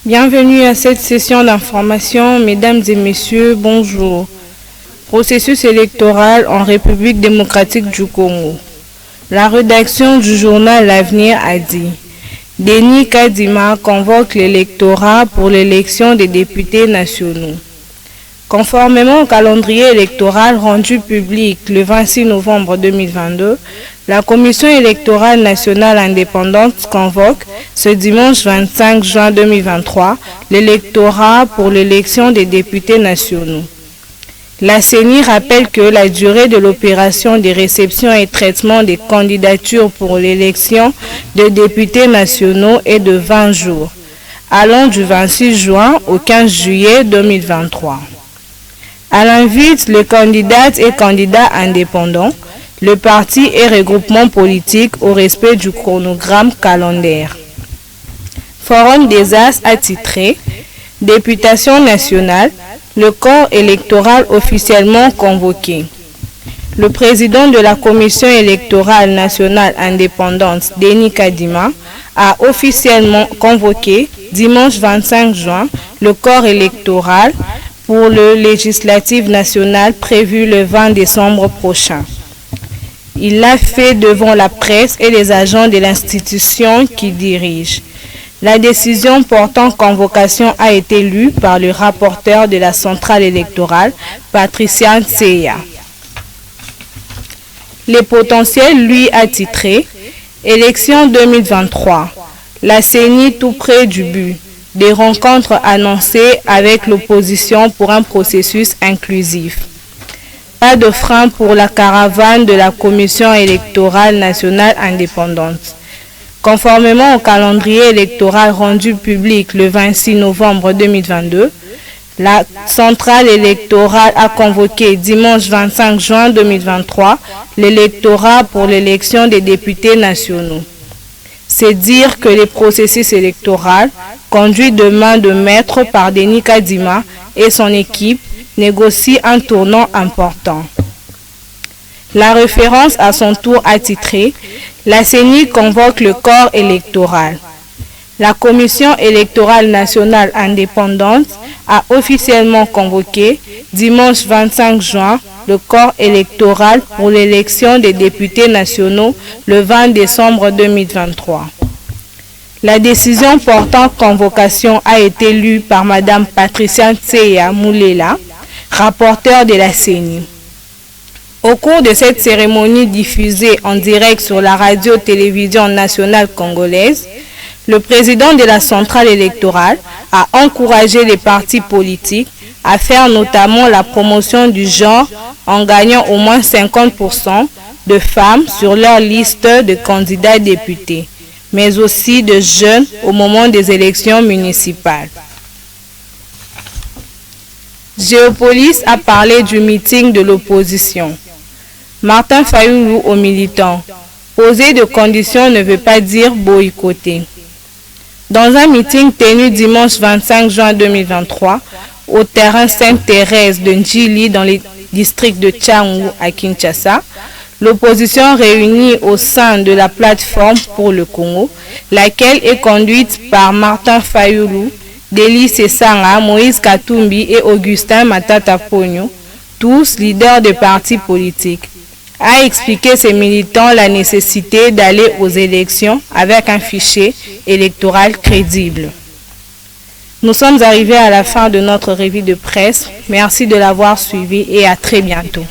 Bienvenue à cette session d'information, mesdames et messieurs, bonjour. Processus électoral en République démocratique du Congo. La rédaction du journal L'Avenir a dit « Denis Kadima convoque l'électorat pour l'élection des députés nationaux ». Conformément au calendrier électoral rendu public le 26 novembre 2022, la Commission électorale nationale indépendante convoque ce dimanche 25 juin 2023 l'électorat pour l'élection des députés nationaux. La CENI rappelle que la durée de l'opération de réception et traitement des candidatures pour l'élection des députés nationaux est de 20 jours, allant du 26 juin au 15 juillet 2023. Elle invite les candidates et candidats indépendants, le parti et regroupement politique au respect du chronogramme calendaire. Forum des As attitré, députation nationale, le corps électoral officiellement convoqué. Le président de la Commission électorale nationale indépendante, Denis Kadima, a officiellement convoqué dimanche 25 juin le corps électoral pour le législatif national prévu le 20 décembre prochain. Il l'a fait devant la presse et les agents de l'institution qu'il dirige. La décision portant convocation a été lue par le rapporteur de la centrale électorale, Patricia Tseya. Les potentiels lui attitrés, élection 2023, la CENI tout près du but. Des rencontres annoncées avec l'opposition pour un processus inclusif. Pas de frein pour la caravane de la Commission électorale nationale indépendante. Conformément au calendrier électoral rendu public le 26 novembre 2022, la centrale électorale a convoqué dimanche 25 juin 2023 l'électorat pour l'élection des députés nationaux. C'est dire que les processus électoraux, conduits de main de maître par Denis Kadima et son équipe, négocient un tournant important. La référence à son tour attitré, la CENI convoque le corps électoral. La Commission électorale nationale indépendante a officiellement convoqué dimanche 25 juin le corps électoral pour l'élection des députés nationaux le 20 décembre 2023. La décision portant convocation a été lue par Mme Patricia Tseya Moulela, rapporteure de la CENI. Au cours de cette cérémonie diffusée en direct sur la radio-télévision nationale congolaise, le président de la centrale électorale a encouragé les partis politiques à faire notamment la promotion du genre en gagnant au moins 50% de femmes sur leur liste de candidats députés, mais aussi de jeunes au moment des élections municipales. Géopolis a parlé du meeting de l'opposition. Martin Fayoulou aux militants. Poser de conditions ne veut pas dire boycotter. Dans un meeting tenu dimanche 25 juin 2023 au terrain Sainte-Thérèse de Ndjili dans les districts de Tchangou à Kinshasa, l'opposition réunie au sein de la plateforme pour le Congo, laquelle est conduite par Martin Fayoulou, Deli Sessanga, Moïse Katumbi et Augustin Matata Pogno, tous leaders de partis politiques, a expliqué ses militants la nécessité d'aller aux élections avec un fichier électoral crédible. Nous sommes arrivés à la fin de notre revue de presse. Merci de l'avoir suivi et à très bientôt.